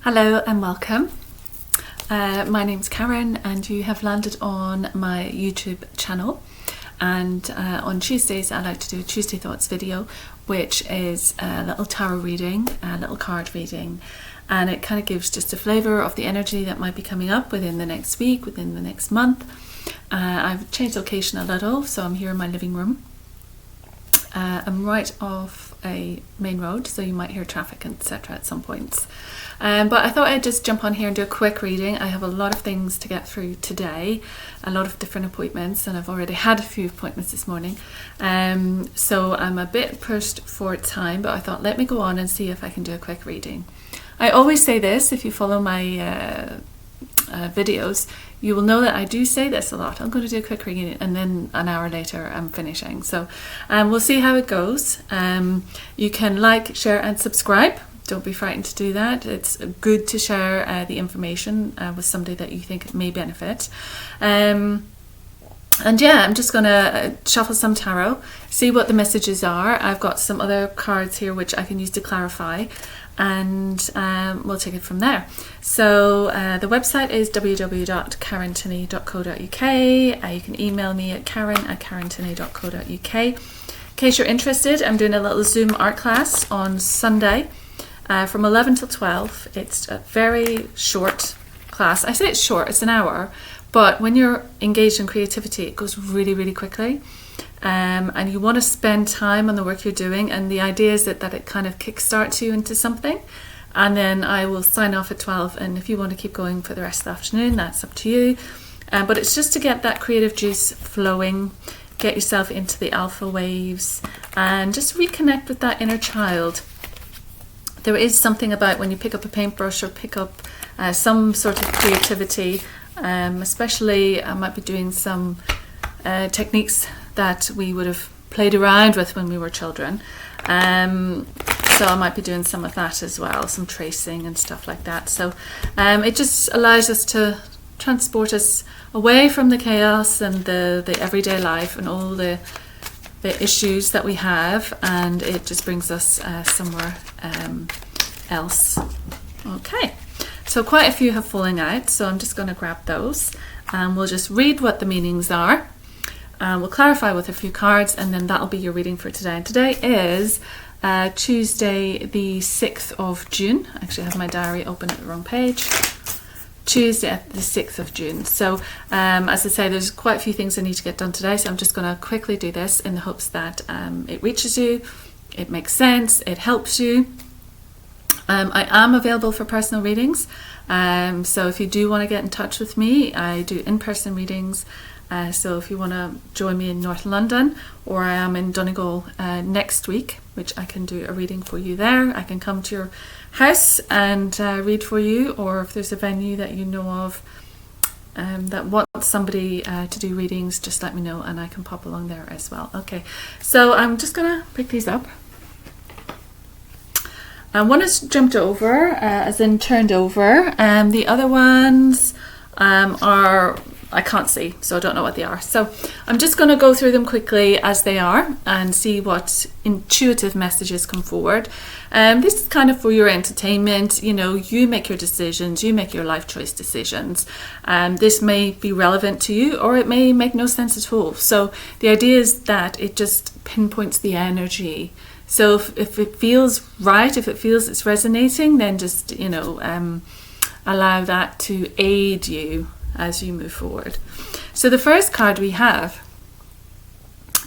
Hello and welcome. My name's Karen and you have landed on my YouTube channel, and on Tuesdays I like to do a Tuesday Thoughts video, which is a little tarot reading, a little card reading, and it kind of gives just a flavour of the energy that might be coming up within the next week, within the next month. I've changed location a little, so I'm here in my living room. I'm right off a main road, so you might hear traffic etc. at some points. But I thought I'd just jump on here and do a quick reading. I have a lot of things to get through today, a lot of different appointments, and I've already had a few appointments this morning. So I'm a bit pushed for time, but I thought let me go on and see if I can do a quick reading. I always say this, if you follow my videos, you will know that I do say this a lot. I'm going to do a quick reading and then an hour later I'm finishing. So we'll see how it goes. You can like, share and subscribe. Don't be frightened to do that. It's good to share the information with somebody that you think may benefit. And yeah, I'm just going to shuffle some tarot, see what the messages are. I've got some other cards here which I can use to clarify, and we'll take it from there. So the website is www.karentinney.co.uk. You can email me at karen@karentinney.co.uk. In case you're interested, I'm doing a little Zoom art class on Sunday from 11 till 12. It's a very short class. I say it's short, it's an hour, but when you're engaged in creativity, it goes really, really quickly. And you want to spend time on the work you're doing, and the idea is that it kind of kickstarts you into something, and then I will sign off at 12, and if you want to keep going for the rest of the afternoon, that's up to you. But it's just to get that creative juice flowing, get yourself into the alpha waves, and just reconnect with that inner child. There is something about when you pick up a paintbrush or pick up some sort of creativity, especially I might be doing some techniques that we would have played around with when we were children. So I might be doing some of that as well, some tracing and stuff like that. So it just allows us to transport us away from the chaos and the everyday life and all the issues that we have, and it just brings us somewhere else. Okay, so quite a few have fallen out, so I'm just going to grab those and we'll just read what the meanings are. We'll clarify with a few cards, and then that'll be your reading for today. And today is Tuesday the 6th of June. Actually, I have my diary open at the wrong page. Tuesday the 6th of June. So as I say, there's quite a few things I need to get done today, so I'm just going to quickly do this in the hopes that it reaches you, it makes sense, it helps you. I am available for personal readings, so if you do want to get in touch with me, I do in-person readings. So if you want to join me in North London, or I am in Donegal next week, which I can do a reading for you there. I can come to your house and read for you, or if there's a venue that you know of that wants somebody to do readings, just let me know and I can pop along there as well. Okay, so I'm just going to pick these up. One is jumped over, as in turned over, and the other ones are, I can't see, so I don't know what they are. So I'm just going to go through them quickly as they are and see what intuitive messages come forward. This is kind of for your entertainment. You know, you make your decisions, you make your life choice decisions. This may be relevant to you, or it may make no sense at all. So the idea is that it just pinpoints the energy. So if it feels right, if it feels it's resonating, then just, you know, allow that to aid you as you move forward. So the first card we have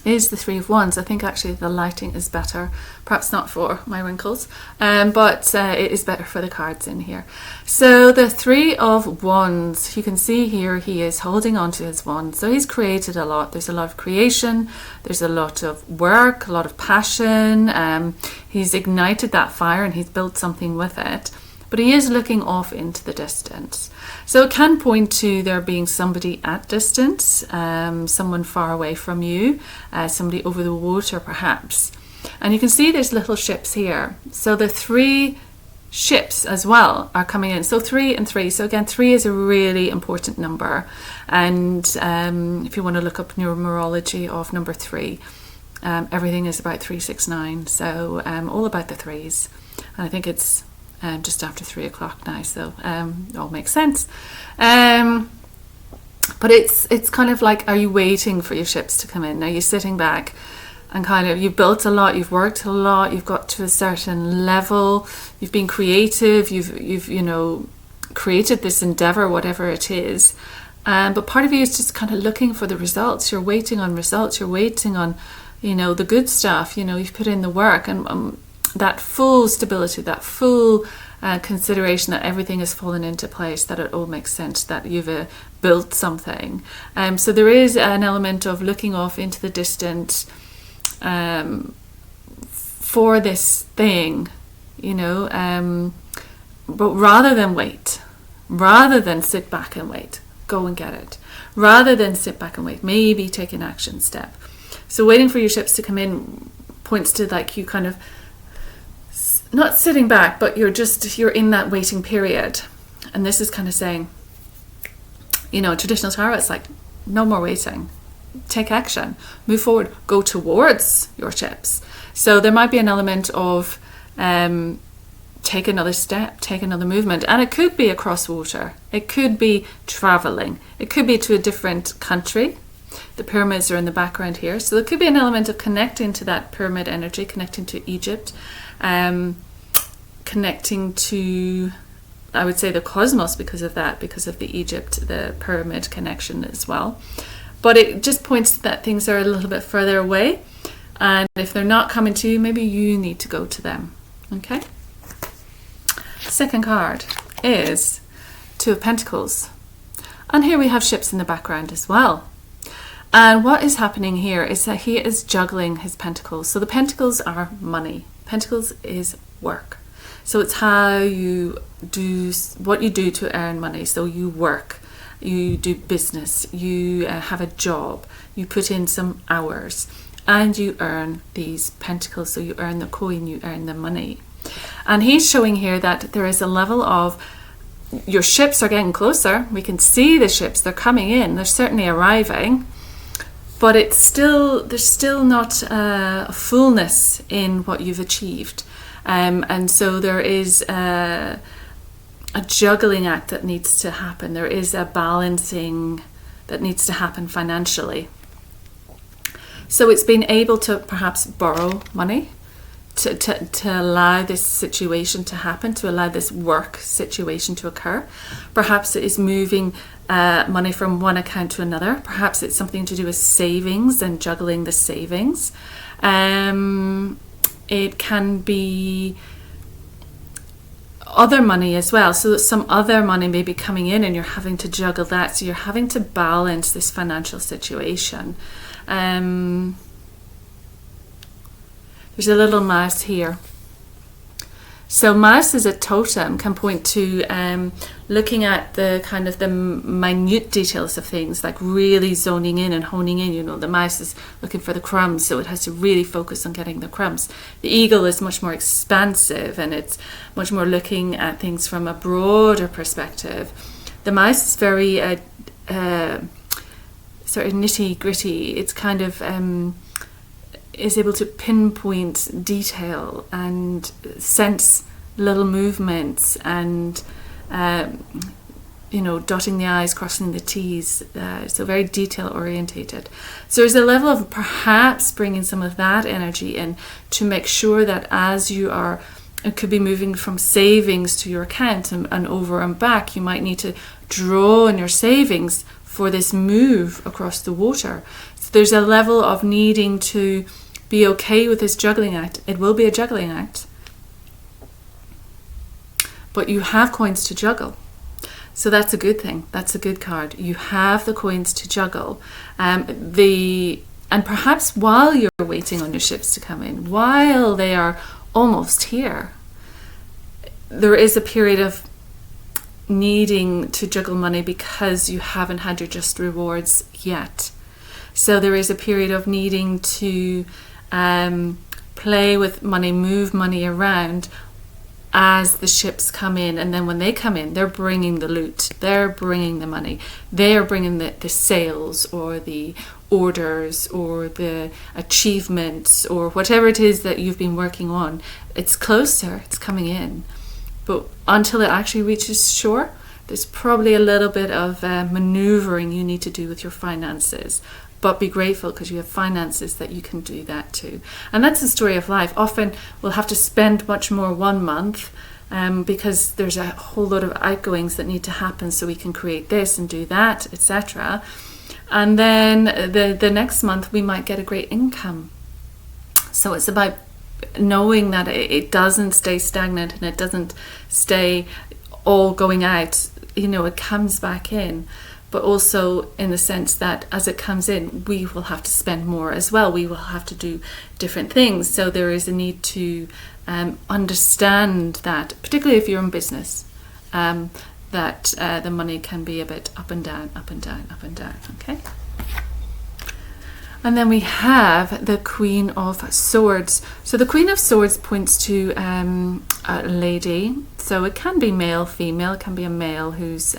is the Three of Wands. I think actually the lighting is better, perhaps not for my wrinkles, but it is better for the cards in here. So the Three of Wands, you can see here he is holding on to his wand. So he's created a lot. There's a lot of creation, there's a lot of work, a lot of passion. He's ignited that fire and he's built something with it. But he is looking off into the distance. So it can point to there being somebody at distance, someone far away from you, somebody over the water perhaps. And you can see there's little ships here. So the three ships as well are coming in. So 3 and 3. So again, 3 is a really important number. And if you want to look up numerology of number 3, everything is about 369. So all about the threes. And I think it's just after 3 o'clock now, so it all makes sense. But it's kind of like, are you waiting for your ships to come in? Are you sitting back and kind of, you've built a lot, you've worked a lot, you've got to a certain level, you've been creative, you've you know, created this endeavor, whatever it is. But part of you is just kind of looking for the results. You're waiting on results. You're waiting on, you know, the good stuff. You know, you've put in the work, and that full stability, that full consideration that everything has fallen into place, that it all makes sense, that you've built something. So there is an element of looking off into the distance for this thing, you know, but rather than wait, rather than sit back and wait, go and get it. Rather than sit back and wait, maybe take an action step. So waiting for your ships to come in points to like you kind of not sitting back, but you're in that waiting period. And this is kind of saying, you know, traditional tarot, it's like, no more waiting. Take action, move forward, go towards your ships. So there might be an element of take another step, take another movement. And it could be across water. It could be traveling. It could be to a different country. The pyramids are in the background here. So there could be an element of connecting to that pyramid energy, connecting to Egypt, connecting to, I would say, the cosmos because of that, because of the Egypt, the pyramid connection as well. But it just points to that things are a little bit further away. And if they're not coming to you, maybe you need to go to them. Okay? Second card is Two of Pentacles. And here we have ships in the background as well. And what is happening here is that he is juggling his pentacles. So the pentacles are money. Pentacles is work. So it's how you do, what you do to earn money. So you work, you do business, you have a job, you put in some hours, and you earn these pentacles. So you earn the coin, you earn the money. And he's showing here that there is a level of, your ships are getting closer. We can see the ships, they're coming in, they're certainly arriving, but it's still, there's still not a fullness in what you've achieved. And so there is a juggling act that needs to happen. There is a balancing that needs to happen financially. So it's being able to perhaps borrow money to allow this situation to happen, to allow this work situation to occur. Perhaps it is moving money from one account to another. Perhaps it's something to do with savings and juggling the savings. It can be other money as well. So that some other money may be coming in and you're having to juggle that. So you're having to balance this financial situation. There's a little mouse here. So mouse as a totem can point to looking at the kind of the minute details of things, like really zoning in and honing in. You know, the mouse is looking for the crumbs, so it has to really focus on getting the crumbs. The eagle is much more expansive and it's much more looking at things from a broader perspective. The mouse is very sort of nitty gritty. It's kind of is able to pinpoint detail and sense little movements and you know, dotting the I's, crossing the T's, so very detail orientated. So there's a level of perhaps bringing some of that energy in to make sure that as you are, it could be moving from savings to your account and over and back, you might need to draw on your savings for this move across the water. So there's a level of needing to be okay with this juggling act. It will be a juggling act, but you have coins to juggle. So that's a good thing. That's a good card. You have the coins to juggle. And perhaps while you're waiting on your ships to come in, while they are almost here, there is a period of needing to juggle money because you haven't had your just rewards yet. So there is a period of needing to play with money, move money around as the ships come in. And then when they come in, they're bringing the loot, they're bringing the money, they are bringing the sales or the orders or the achievements or whatever it is that you've been working on. It's closer, it's coming in. but until it actually reaches shore, there's probably a little bit of maneuvering you need to do with your finances. But be grateful because you have finances that you can do that too. And that's the story of life. Often we'll have to spend much more one month because there's a whole lot of outgoings that need to happen so we can create this and do that, etc. And then the next month we might get a great income. So it's about knowing that it doesn't stay stagnant and it doesn't stay all going out. You know, it comes back in. But also in the sense that as it comes in, we will have to spend more as well. We will have to do different things. So there is a need to understand that, particularly if you're in business, that the money can be a bit up and down, up and down, up and down, okay? And then we have the Queen of Swords. So the Queen of Swords points to a lady. So it can be male, female. It can be a male who's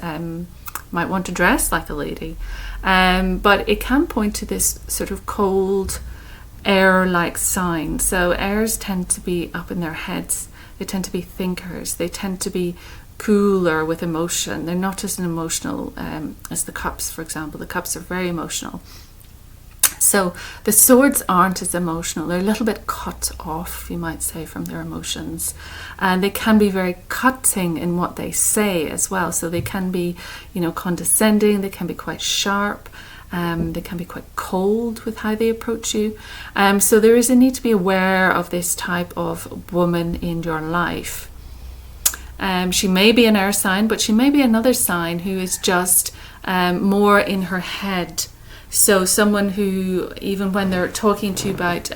might want to dress like a lady. But it can point to this sort of cold, air-like sign. So airs tend to be up in their heads. They tend to be thinkers. They tend to be cooler with emotion. They're not as emotional as the cups, for example. The cups are very emotional. So the swords aren't as emotional. They're a little bit cut off, you might say, from their emotions. And they can be very cutting in what they say as well. So they can be, condescending. They can be quite sharp. They can be quite cold with how they approach you. So there is a need to be aware of this type of woman in your life. She may be an air sign, but she may be another sign who is just more in her head. So someone who, even when they're talking to you about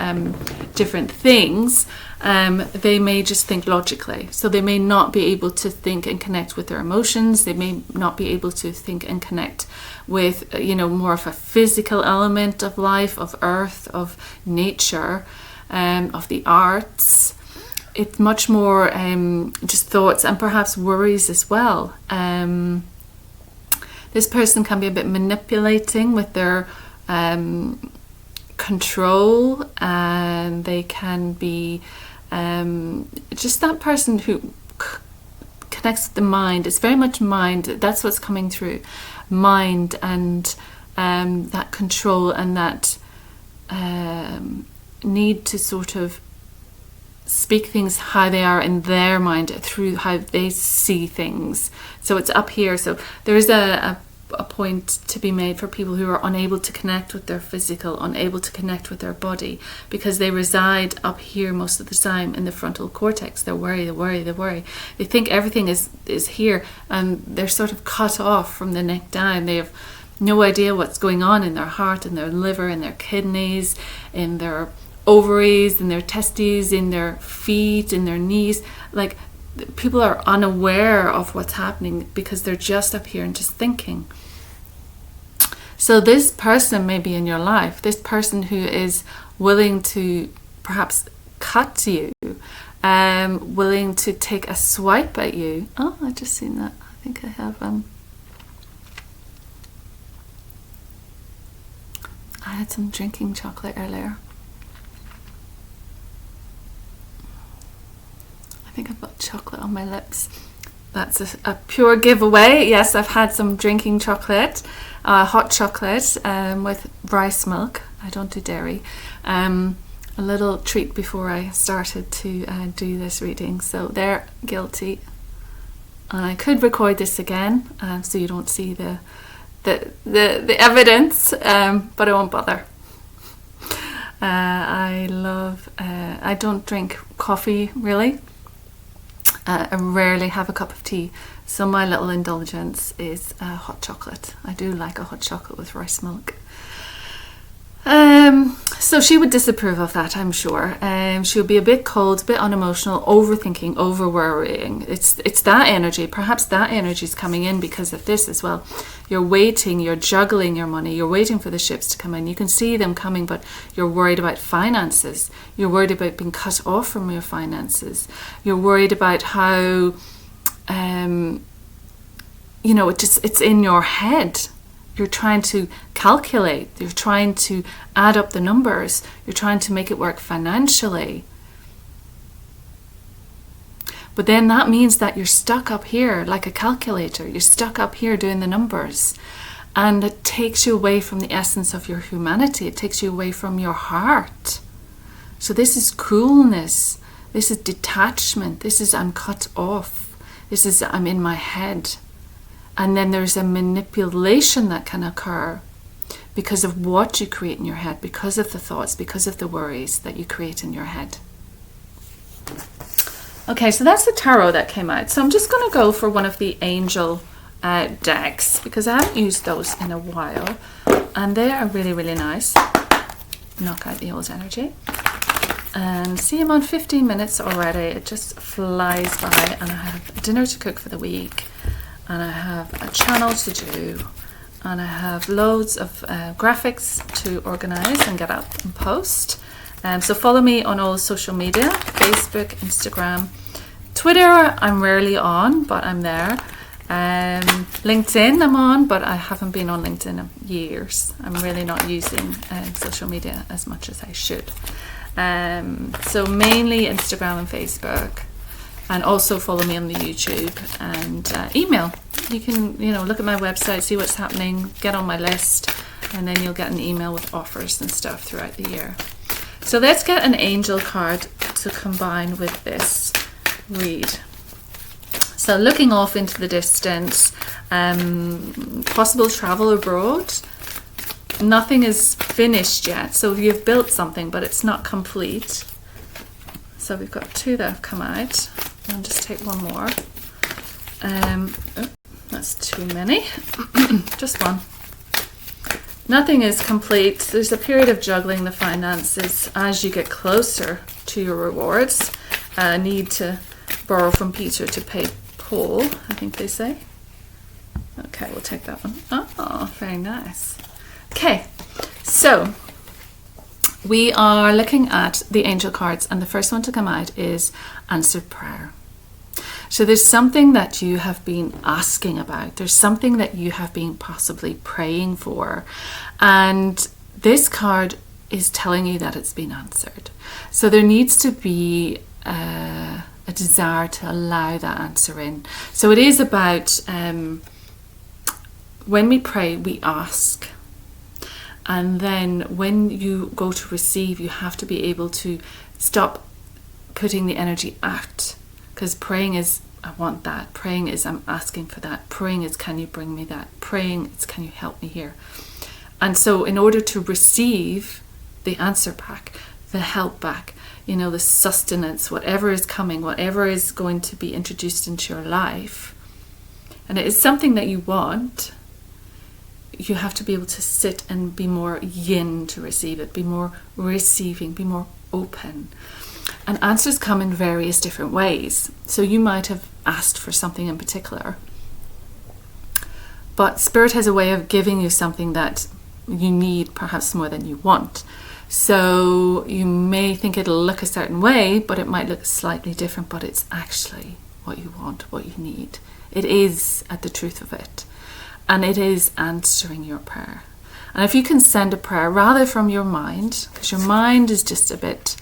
different things, they may just think logically. So they may not be able to think and connect with their emotions. They may not be able to think and connect with, more of a physical element of life, of earth, of nature, of the arts. It's much more just thoughts and perhaps worries as well. This person can be a bit manipulating with their control, and they can be just that person who connects with the mind. It's very much mind. That's what's coming through. Mind and that control and that need to sort of speak things how they are in their mind through how they see things. So it's up here. So there is a point to be made for people who are unable to connect with their physical, unable to connect with their body, because they reside up here most of the time in the frontal cortex. They worry. They think everything is here, and they're sort of cut off from the neck down. They have no idea what's going on in their heart, in their liver, in their kidneys, in their ovaries, in their testes, in their feet, in their knees. Like, people are unaware of what's happening because they're just up here and just thinking. So this person may be in your life, this person who is willing to perhaps cut you, willing to take a swipe at you. Oh, I just seen that. I think I have I had some drinking chocolate earlier. I think I've got chocolate on my lips. That's a pure giveaway. Yes, I've had some drinking chocolate, hot chocolate with rice milk. I don't do dairy. A little treat before I started to do this reading. So they're guilty. And I could record this again so you don't see the evidence, but I won't bother. I don't drink coffee really. I rarely have a cup of tea, so my little indulgence is hot chocolate. I do like a hot chocolate with rice milk. So she would disapprove of that, I'm sure. She would be a bit cold, a bit unemotional, overthinking, over-worrying. It's that energy. Perhaps that energy is coming in because of this as well. You're waiting, you're juggling your money, you're waiting for the ships to come in. You can see them coming, but you're worried about finances. You're worried about being cut off from your finances. You're worried about how, it's in your head. You're trying to calculate, you're trying to add up the numbers, you're trying to make it work financially. But then that means that you're stuck up here like a calculator. You're stuck up here doing the numbers. And it takes you away from the essence of your humanity. It takes you away from your heart. So this is coolness. This is detachment. This is I'm cut off. This is I'm in my head. And then there's a manipulation that can occur because of what you create in your head, because of the thoughts, because of the worries that you create in your head. Okay, so that's the tarot that came out. So I'm just going to go for one of the angel decks because I haven't used those in a while. And they are really, really nice. Knock out the old energy. And see, I'm on 15 minutes already. It just flies by. And I have dinner to cook for the week. And I have a channel to do. And I have loads of graphics to organise and get up and post. So follow me on all social media, Facebook, Instagram. Twitter, I'm rarely on, but I'm there. LinkedIn, I'm on, but I haven't been on LinkedIn in years. I'm really not using social media as much as I should. So mainly Instagram and Facebook. And also follow me on the YouTube and email. You can, look at my website, see what's happening, get on my list, and then you'll get an email with offers and stuff throughout the year. So let's get an angel card to combine with this read. So looking off into the distance, possible travel abroad. Nothing is finished yet. So you've built something, but it's not complete. So we've got two that have come out. I'll just take one more. That's too many. Just one. Nothing is complete. There's a period of juggling the finances as you get closer to your rewards. Need to borrow from Peter to pay Paul, I think they say. Okay, we'll take that one. Oh, very nice. Okay, so we are looking at the angel cards, and the first one to come out is answered prayer. So there's something that you have been asking about. There's something that you have been possibly praying for. And this card is telling you that it's been answered. So there needs to be a desire to allow that answer in. So it is about when we pray, we ask. And then when you go to receive, you have to be able to stop putting the energy out. Because praying is, I want that. Praying is, I'm asking for that. Praying is, can you bring me that? Praying is, can you help me here? And so in order to receive the answer back, the help back, the sustenance, whatever is coming, whatever is going to be introduced into your life, and it is something that you want, you have to be able to sit and be more yin to receive it, be more receiving, be more open. And answers come in various different ways. So you might have asked for something in particular, but Spirit has a way of giving you something that you need perhaps more than you want. So you may think it'll look a certain way, but it might look slightly different, but it's actually what you want, what you need. It is at the truth of it. And it is answering your prayer. And if you can send a prayer rather from your mind, because your mind is just a bit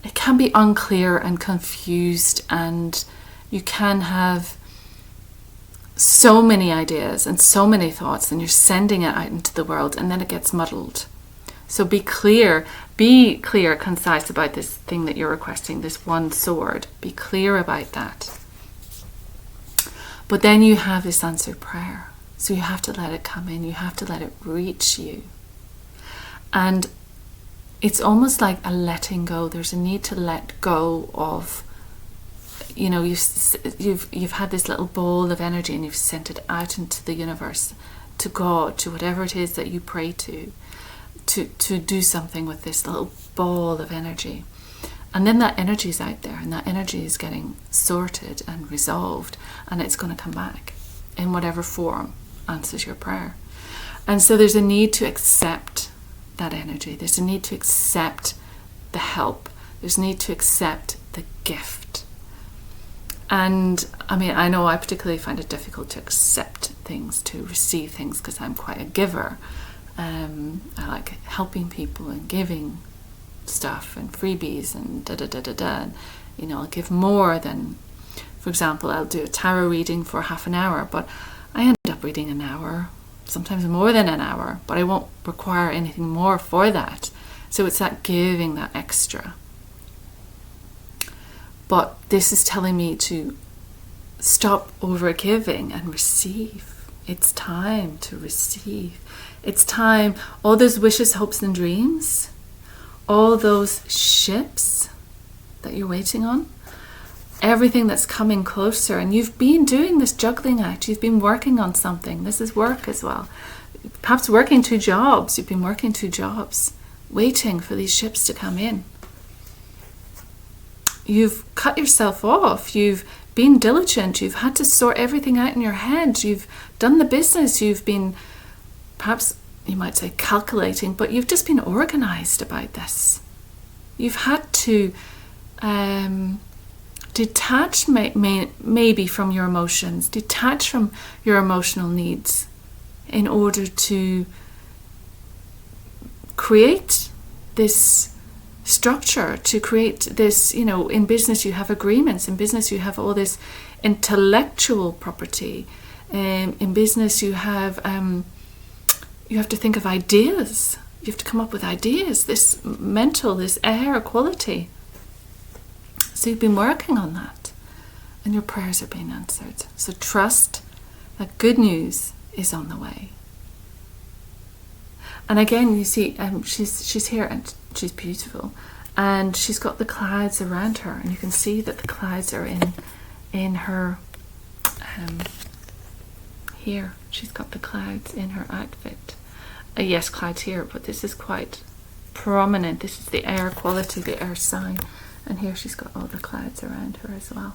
it can be unclear and confused, and you can have so many ideas and so many thoughts, and you're sending it out into the world, and then it gets muddled. So be clear, concise about this thing that you're requesting, this one sword. Be clear about that. But then you have this answered prayer. So you have to let it come in. You have to let it reach you. And it's almost like a letting go. There's a need to let go of, you've had this little ball of energy and you've sent it out into the universe, to God, to whatever it is that you pray to do something with this little ball of energy. And then that energy is out there, and that energy is getting sorted and resolved, and it's going to come back in whatever form answers your prayer. And so there's a need to accept that energy. There's a need to accept the help. There's a need to accept the gift. And I know I particularly find it difficult to accept things, to receive things, because I'm quite a giver. I like helping people and giving stuff and freebies and da-da-da-da-da. And, you know, I'll give more than, for example, I'll do a tarot reading for half an hour, but I end up reading an hour, sometimes more than an hour, but I won't require anything more for that. So it's that giving that extra. But this is telling me to stop over giving and receive. It's time to receive. It's time, all those wishes, hopes and dreams, all those ships that you're waiting on, everything that's coming closer. And you've been doing this juggling act. You've been working on something. This is work as well. Perhaps working 2 jobs. You've been working 2 jobs, waiting for these ships to come in. You've cut yourself off. You've been diligent. You've had to sort everything out in your head. You've done the business. You've been, perhaps you might say, calculating, but you've just been organized about this. You've had to detach maybe from your emotions, detach from your emotional needs in order to create this structure, to create this, you know, in business you have agreements, in business you have all this intellectual property, in business you have to think of ideas, you have to come up with ideas, this mental, this air quality. So you've been working on that and your prayers are being answered. So trust that good news is on the way. And again, you see, she's here and she's beautiful, and she's got the clouds around her, and you can see that the clouds are in her here. She's got the clouds in her outfit. Yes, clouds here, but this is quite prominent. This is the air quality, the air sign, and here she's got all the clouds around her as well.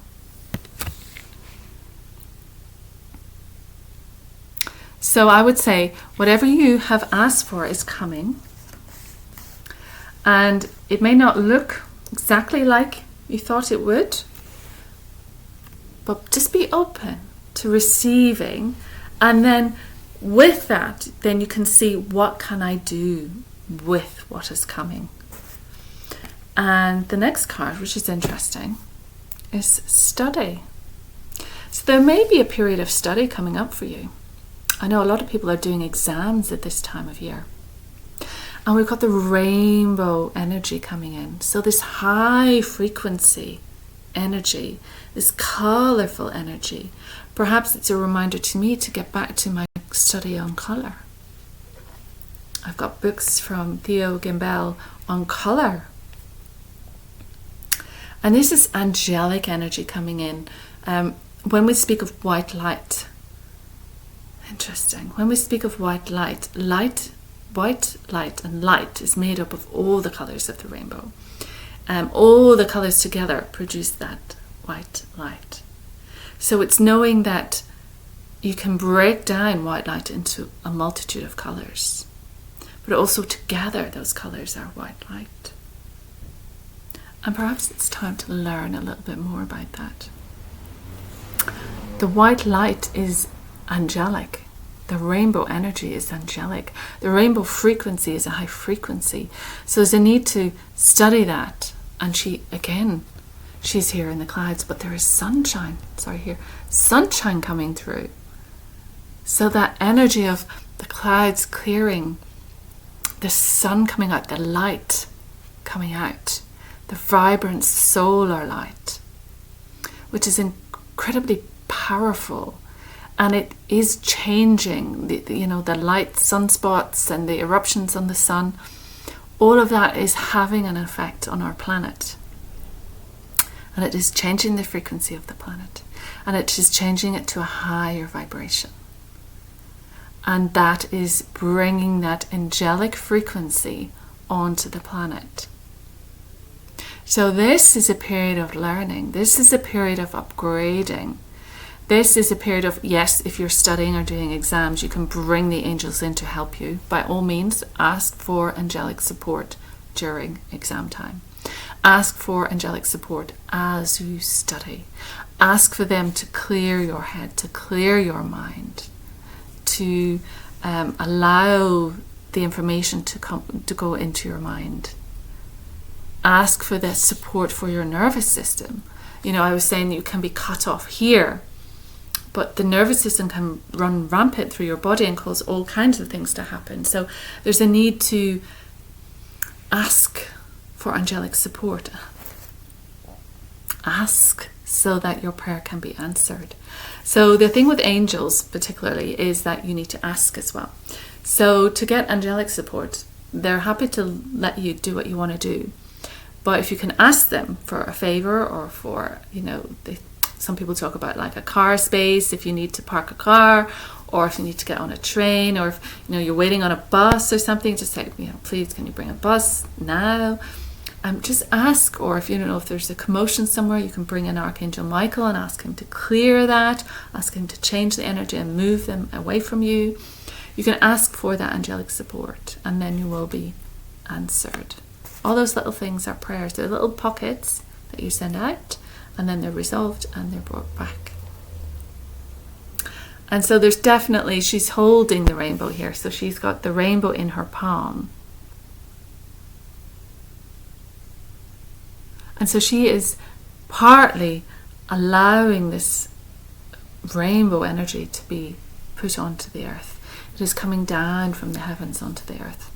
So I would say whatever you have asked for is coming, and it may not look exactly like you thought it would, but just be open to receiving, and then with that, then you can see, what can I do with what is coming? And the next card, which is interesting, is study. So there may be a period of study coming up for you. I know a lot of people are doing exams at this time of year. And we've got the rainbow energy coming in. So this high frequency energy, this colorful energy, perhaps it's a reminder to me to get back to my study on color. I've got books from Theo Gimbel on color. And this is angelic energy coming in. When we speak of white light, interesting. When we speak of white light, white light and light is made up of all the colors of the rainbow. All the colors together produce that white light. So it's knowing that you can break down white light into a multitude of colors, but also together those colors are white light. And perhaps it's time to learn a little bit more about that. The white light is angelic. The rainbow energy is angelic. The rainbow frequency is a high frequency. So there's a need to study that. And she's here in the clouds, but there is sunshine coming through. So that energy of the clouds clearing, the sun coming out, the light coming out, the vibrant solar light, which is incredibly powerful. And it is changing, the light sunspots and the eruptions on the sun. All of that is having an effect on our planet. And it is changing the frequency of the planet. And it is changing it to a higher vibration. And that is bringing that angelic frequency onto the planet. So this is a period of learning. This is a period of upgrading. This is a period of, yes, if you're studying or doing exams, you can bring the angels in to help you. By all means, ask for angelic support during exam time. Ask for angelic support as you study. Ask for them to clear your head, to clear your mind, to allow the information to go into your mind. ask for this support for your nervous system. You know, I was saying you can be cut off here, but the nervous system can run rampant through your body and cause all kinds of things to happen. So there's a need to ask for angelic support. Ask so that your prayer can be answered. So the thing with angels particularly is that you need to ask as well. So to get angelic support, they're happy to let you do what you want to do. But if you can ask them for a favor, or for, you know, some people talk about like a car space, if you need to park a car, or if you need to get on a train, or if, you know, you're waiting on a bus or something, just say, you know, please, can you bring a bus now? Just ask. Or if you don't know if there's a commotion somewhere, you can bring in Archangel Michael and ask him to clear that, ask him to change the energy and move them away from you. You can ask for that angelic support, and then you will be answered. All those little things are prayers. They're little pockets that you send out, and then they're resolved and they're brought back. And so there's definitely, she's holding the rainbow here. So she's got the rainbow in her palm. And so she is partly allowing this rainbow energy to be put onto the earth. It is coming down from the heavens onto the earth.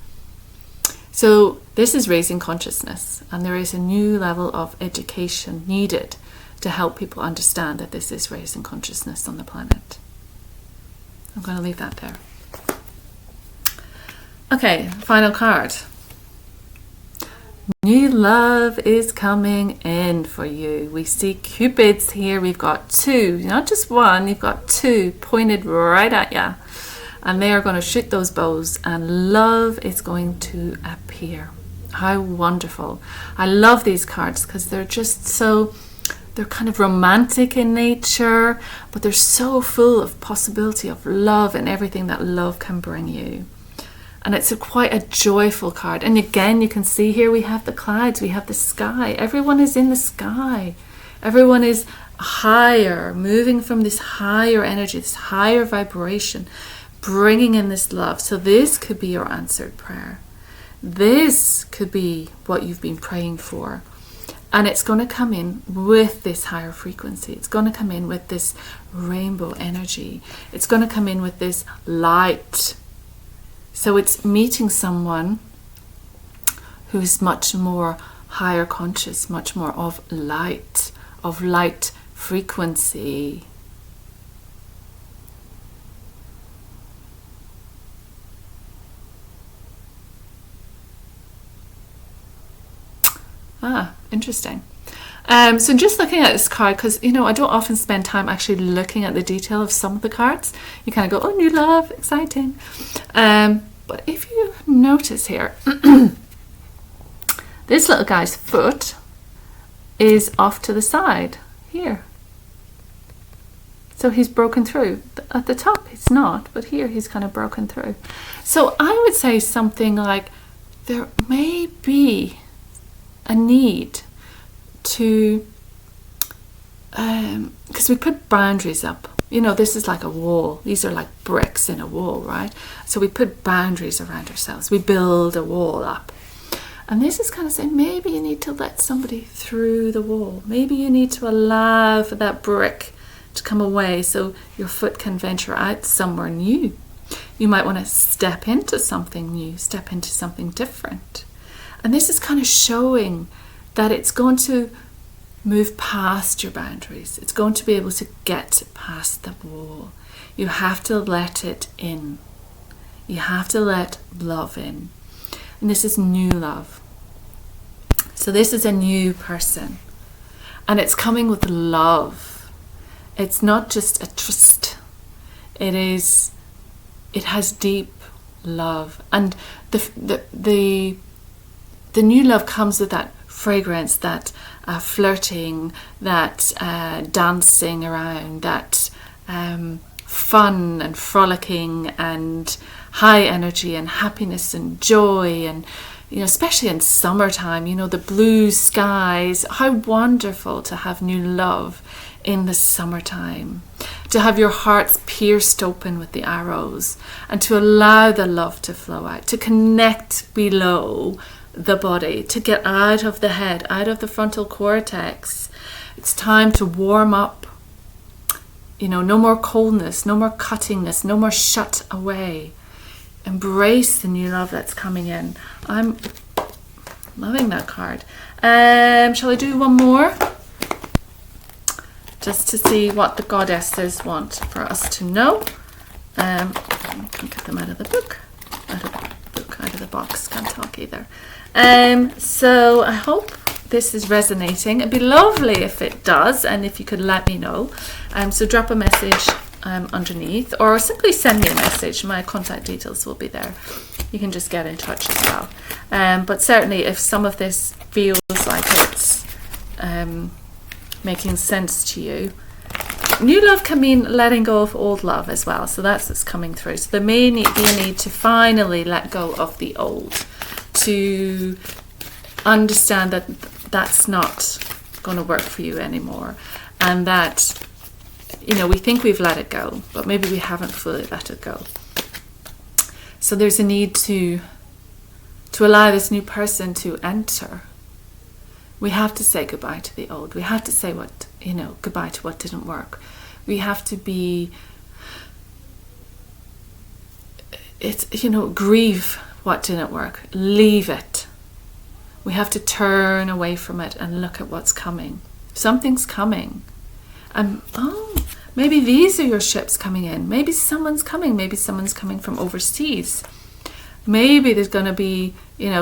So this is raising consciousness, and there is a new level of education needed to help people understand that this is raising consciousness on the planet. I'm going to leave that there. Okay, final card. New love is coming in for you. We see Cupids here. We've got two, not just one, you've got two pointed right at you. And they are going to shoot those bows, and love is going to appear. How wonderful. I love these cards because they're just so, they're kind of romantic in nature, but they're so full of possibility of love and everything that love can bring you. And it's quite a joyful card. And again, you can see here we have the clouds, we have the sky. Everyone is in the sky. Everyone is higher, moving from this higher energy, this higher vibration, bringing in this love. So this could be your answered prayer. This could be what you've been praying for. And it's going to come in with this higher frequency. It's going to come in with this rainbow energy. It's going to come in with this light. So it's meeting someone who's much more higher conscious, much more of light frequency. Interesting. So just looking at this card, because, you know, I don't often spend time actually looking at the detail of some of the cards. You kind of go, oh, new love, exciting. But if you notice here, this little guy's foot is off to the side here. So he's broken through. At the top he's not, but here he's kind of broken through. So I would say something like, there may be a need to, because we put boundaries up. You know, this is like a wall. These are like bricks in a wall, right? So we put boundaries around ourselves. We build a wall up. And this is kind of saying, maybe you need to let somebody through the wall. Maybe you need to allow for that brick to come away so your foot can venture out somewhere new. You might want to step into something new, step into something different. And this is kind of showing that it's going to move past your boundaries. It's going to be able to get past the wall. You have to let it in. You have to let love in. And this is new love. So this is a new person. And it's coming with love. It's not just a trust. It has deep love. And the new love comes with that fragrance, that flirting, that dancing around, that fun and frolicking and high energy and happiness and joy, and, you know, especially in summertime, you know, the blue skies. How wonderful to have new love in the summertime, to have your hearts pierced open with the arrows and to allow the love to flow out, to connect below the body, to get out of the head, out of the frontal cortex. It's time to warm up. No more coldness, no more cuttingness, no more shut away. Embrace the new love that's coming in. I'm loving that card. Shall I do one more? Just to see what the goddesses want for us to know. I can get them out of the book. Out of the box. Can't talk either. So I hope this is resonating. It'd be lovely if it does, and if you could let me know. So drop a message underneath, or simply send me a message. My contact details will be there. You can just get in touch as well. But certainly if some of this feels like it's making sense to you, new love can mean letting go of old love as well. So that's what's coming through. So there may be a need to finally let go of the old, to understand that that's not going to work for you anymore, and that we think we've let it go, but maybe we haven't fully let it go. So there's a need to allow this new person to enter. We have to say goodbye to the old. We have to say goodbye to what didn't work. We have to grieve what didn't work. Leave it. We have to turn away from it and look at what's coming. Something's coming. And maybe these are your ships coming in. Maybe someone's coming. Maybe someone's coming from overseas. Maybe there's going to be,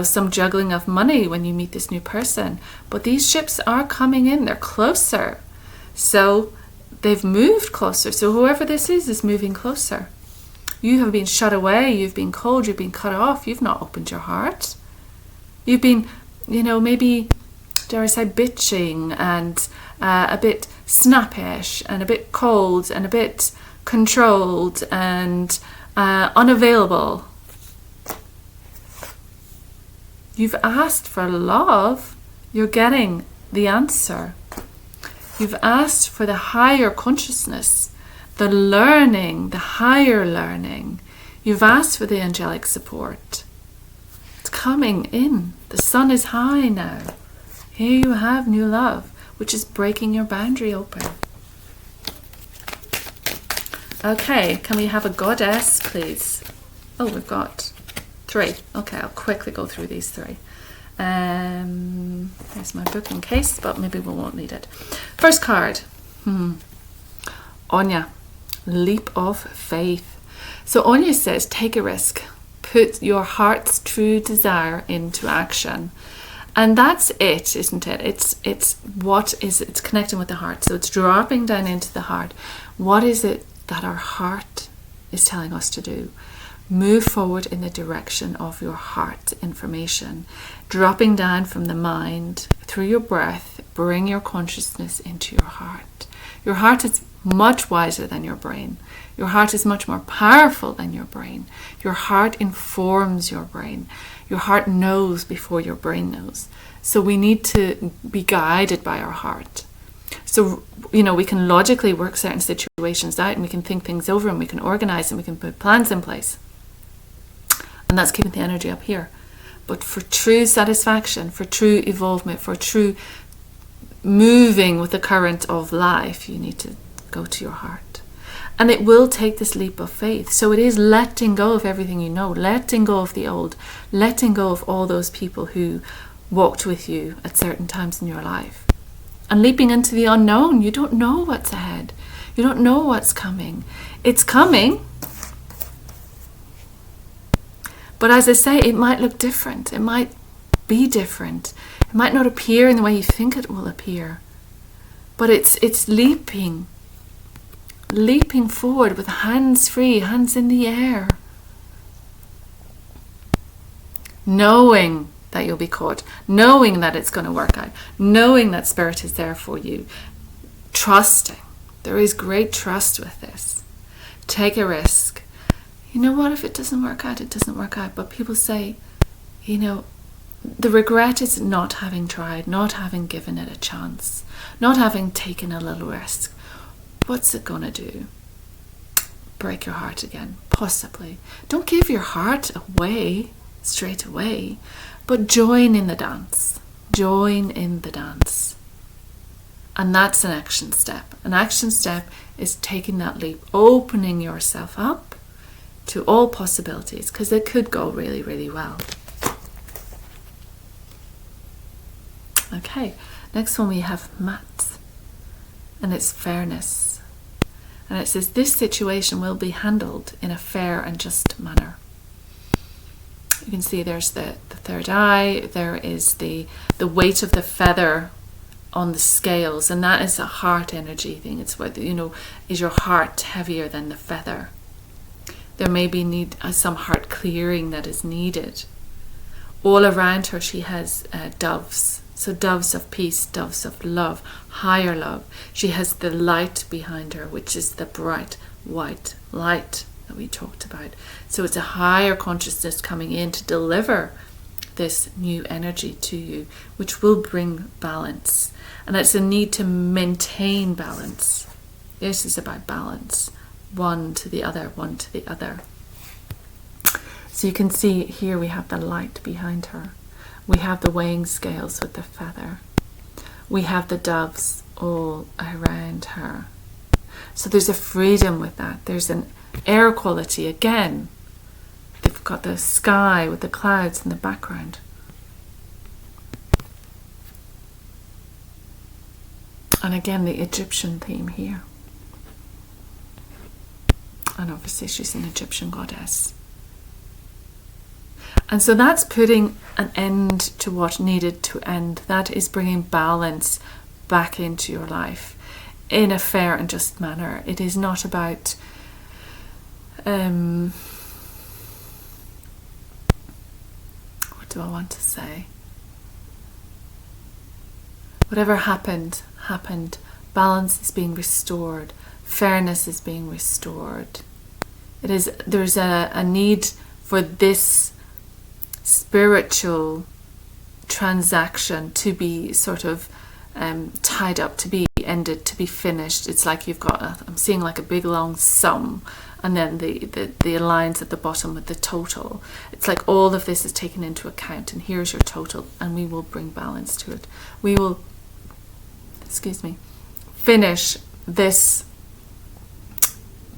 some juggling of money when you meet this new person. But these ships are coming in. They're closer. So they've moved closer. So whoever this is moving closer. You have been shut away. You've been cold. You've been cut off. You've not opened your heart. You've been, maybe, dare I say, bitching and a bit snappish and a bit cold and a bit controlled and unavailable. You've asked for love. You're getting the answer. You've asked for the higher consciousness, the learning, the higher learning. You've asked for the angelic support. It's coming in. The sun is high now. Here you have new love, which is breaking your boundary open. Okay, can we have a goddess, please? Oh, we've got 3. Okay, I'll quickly go through these 3. There's my book in case, but maybe we won't need it. First card. Anya, leap of faith. So Anya says, take a risk. Put your heart's true desire into action. And that's it, isn't it? It's connecting with the heart. So it's dropping down into the heart. What is it that our heart is telling us to do? Move forward in the direction of your heart information. Dropping down from the mind through your breath, bring your consciousness into your heart. Your heart is much wiser than your brain. Your heart is much more powerful than your brain. Your heart informs your brain. Your heart knows before your brain knows. So we need to be guided by our heart. So, we can logically work certain situations out, and we can think things over, and we can organize, and we can put plans in place. And that's keeping the energy up here. But for true satisfaction, for true evolvement, for true moving with the current of life, you need to go to your heart. And it will take this leap of faith. So it is letting go of everything you know, letting go of the old, letting go of all those people who walked with you at certain times in your life. And leaping into the unknown. You don't know what's ahead. You don't know what's coming. It's coming. But as I say, it might look different. It might be different. It might not appear in the way you think it will appear. But it's leaping forward with hands free, hands in the air. Knowing that you'll be caught, knowing that it's going to work out, knowing that spirit is there for you, trusting. There is great trust with this. Take a risk. You know what, if it doesn't work out, it doesn't work out. But people say, the regret is not having tried, not having given it a chance, not having taken a little risk. What's it going to do? Break your heart again, possibly. Don't give your heart away straight away. But join in the dance. Join in the dance. And that's an action step. An action step is taking that leap, opening yourself up to all possibilities, because it could go really, really well. Okay, next one we have Matt, and it's fairness. And it says, this situation will be handled in a fair and just manner. You can see there's the third eye, there is the weight of the feather on the scales, and that is a heart energy thing. It's whether, is your heart heavier than the feather? There may be some heart clearing that is needed. All around her she has doves. So doves of peace, doves of love, higher love. She has the light behind her, which is the bright white light that we talked about. So it's a higher consciousness coming in to deliver this new energy to you, which will bring balance. And it's a need to maintain balance. This is about balance. One to the other, one to the other. So you can see here we have the light behind her. We have the weighing scales with the feather. We have the doves all around her. So there's a freedom with that. There's an air quality again. They've got the sky with the clouds in the background. And again, the Egyptian theme here. And obviously she's an Egyptian goddess. And so that's putting an end to what needed to end. That is bringing balance back into your life in a fair and just manner. It is not about what do I want to say? Whatever happened. Balance is being restored. Fairness is being restored. There's a need for this spiritual transaction to be sort of tied up, to be ended, to be finished. It's like you've got I'm seeing like a big long sum, and then the lines at the bottom with the total. It's like all of this is taken into account, and here's your total, and we will bring balance to it. We will, finish this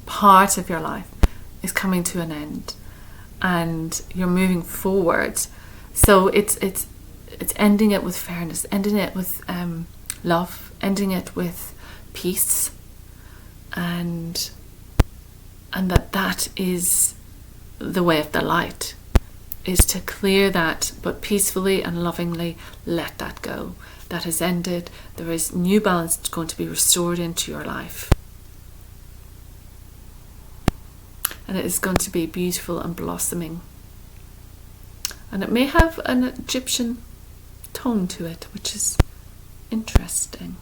part of your life is coming to an end, and you're moving forward. So it's ending it with fairness, ending it with love, ending it with peace, and that is the way of the light, is to clear that, but peacefully and lovingly let that go. That has ended. There is new balance going to be restored into your life. And it is going to be beautiful and blossoming. And it may have an Egyptian tone to it, which is interesting.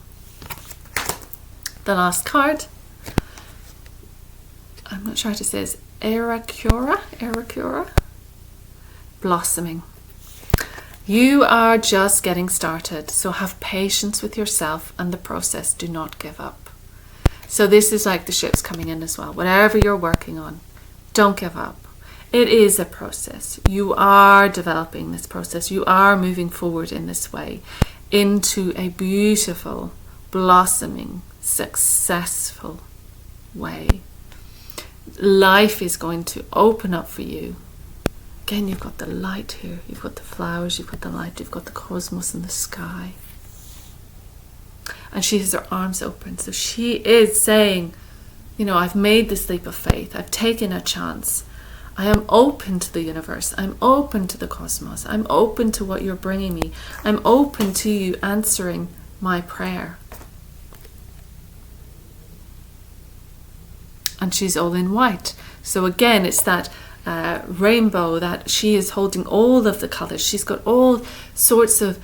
The last card, I'm not sure how to say this, Erakura, blossoming. You are just getting started, so have patience with yourself and the process. Do not give up. So this is like the ships coming in as well. Whatever you're working on, don't give up. It is a process. You are developing this process. You are moving forward in this way into a beautiful, blossoming, successful way. Life is going to open up for you. Again, you've got the light here. You've got the flowers, you've got the light, you've got the cosmos and the sky. And she has her arms open. So she is saying, I've made this leap of faith. I've taken a chance. I am open to the universe. I'm open to the cosmos. I'm open to what you're bringing me. I'm open to you answering my prayer. And she's all in white. So again, it's that rainbow, that she is holding all of the colours. She's got all sorts of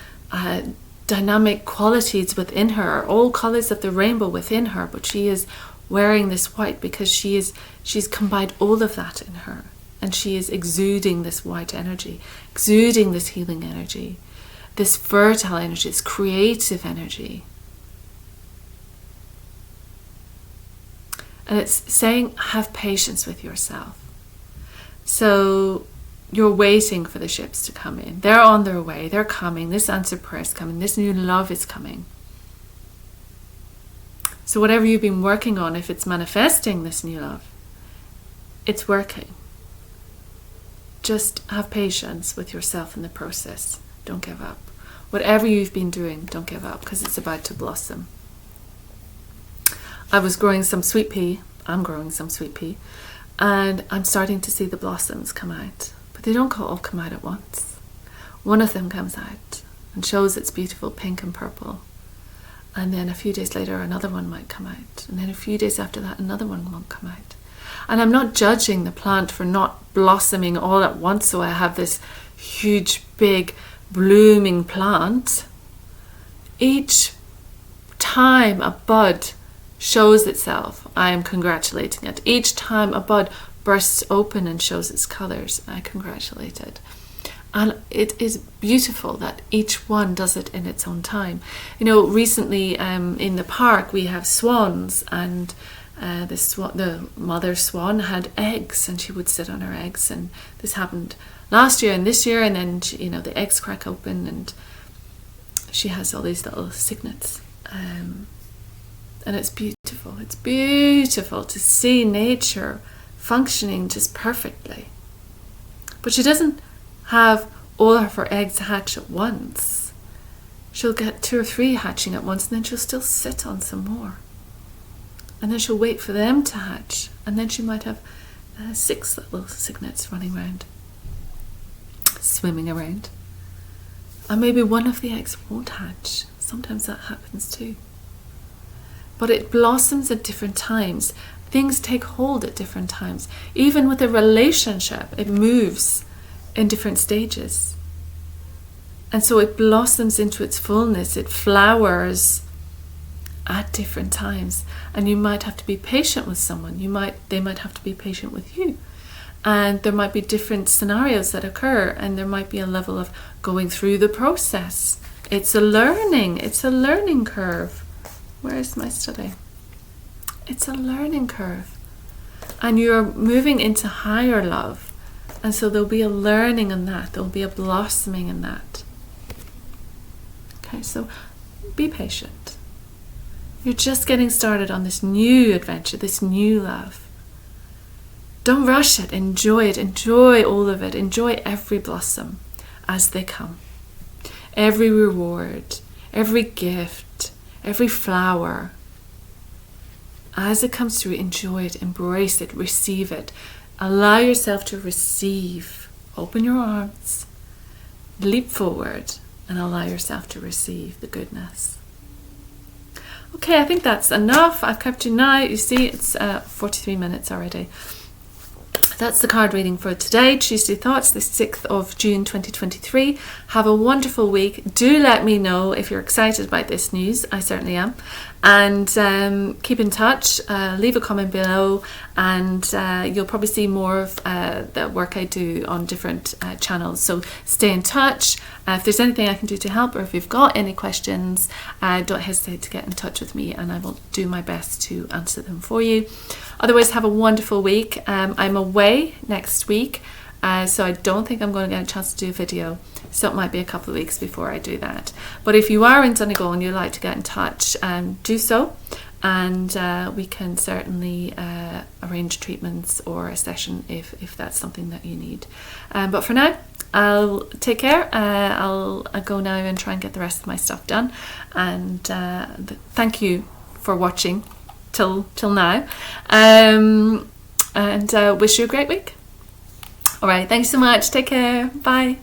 dynamic qualities within her, all colours of the rainbow within her, but she is wearing this white because she's combined all of that in her, and she is exuding this white energy, exuding this healing energy, this fertile energy, this creative energy. And it's saying, have patience with yourself. So you're waiting for the ships to come in. They're on their way. They're coming. This answered prayer is coming. This new love is coming. So whatever you've been working on, if it's manifesting this new love, it's working. Just have patience with yourself in the process. Don't give up. Whatever you've been doing, don't give up, because it's about to blossom. I was growing some sweet pea. I'm growing some sweet pea. And I'm starting to see the blossoms come out. But they don't all come out at once. One of them comes out and shows its beautiful pink and purple. And then a few days later, another one might come out. And then a few days after that, another one won't come out. And I'm not judging the plant for not blossoming all at once, so I have this huge, big, blooming plant. Each time a bud shows itself, I am congratulating it. Each time a bud bursts open and shows its colours, I congratulate it. And it is beautiful that each one does it in its own time. You know, recently in the park we have swans, and the mother swan had eggs, and she would sit on her eggs, and this happened last year and this year, and then the eggs crack open and she has all these little cygnets, and it's beautiful. It's beautiful to see nature functioning just perfectly. But she doesn't have all of her eggs hatch at once. She'll get 2 or 3 hatching at once, and then she'll still sit on some more. And then she'll wait for them to hatch. And then she might have 6 little cygnets running around, swimming around. And maybe one of the eggs won't hatch. Sometimes that happens too. But it blossoms at different times. Things take hold at different times. Even with a relationship, it moves in different stages. And so it blossoms into its fullness. It flowers at different times. And you might have to be patient with someone. They might have to be patient with you. And there might be different scenarios that occur, and there might be a level of going through the process. It's a learning curve. Where is my study? It's a learning curve. And you're moving into higher love. And so there'll be a learning in that. There'll be a blossoming in that. Okay, so be patient. You're just getting started on this new adventure, this new love. Don't rush it. Enjoy it. Enjoy all of it. Enjoy every blossom as they come. Every reward, every gift, every flower. As it comes through, enjoy it, embrace it, receive it. Allow yourself to receive. Open your arms, leap forward, and allow yourself to receive the goodness. Okay, I think that's enough. I've kept you now. You see, it's 43 minutes already. That's the card reading for today, Tuesday Thoughts, the 6th of June 2023. Have a wonderful week. Do let me know if you're excited about this news. I certainly am. And keep in touch. Leave a comment below, and you'll probably see more of the work I do on different channels. So stay in touch. If there's anything I can do to help, or if you've got any questions, don't hesitate to get in touch with me, and I will do my best to answer them for you. Otherwise, have a wonderful week. I'm away next week, so I don't think I'm going to get a chance to do a video. So it might be a couple of weeks before I do that. But if you are in Donegal and you'd like to get in touch, do so. And we can certainly arrange treatments or a session if that's something that you need. But for now, I'll take care. I'll go now and try and get the rest of my stuff done. And thank you for watching till now. And wish you a great week. All right, thanks so much. Take care. Bye.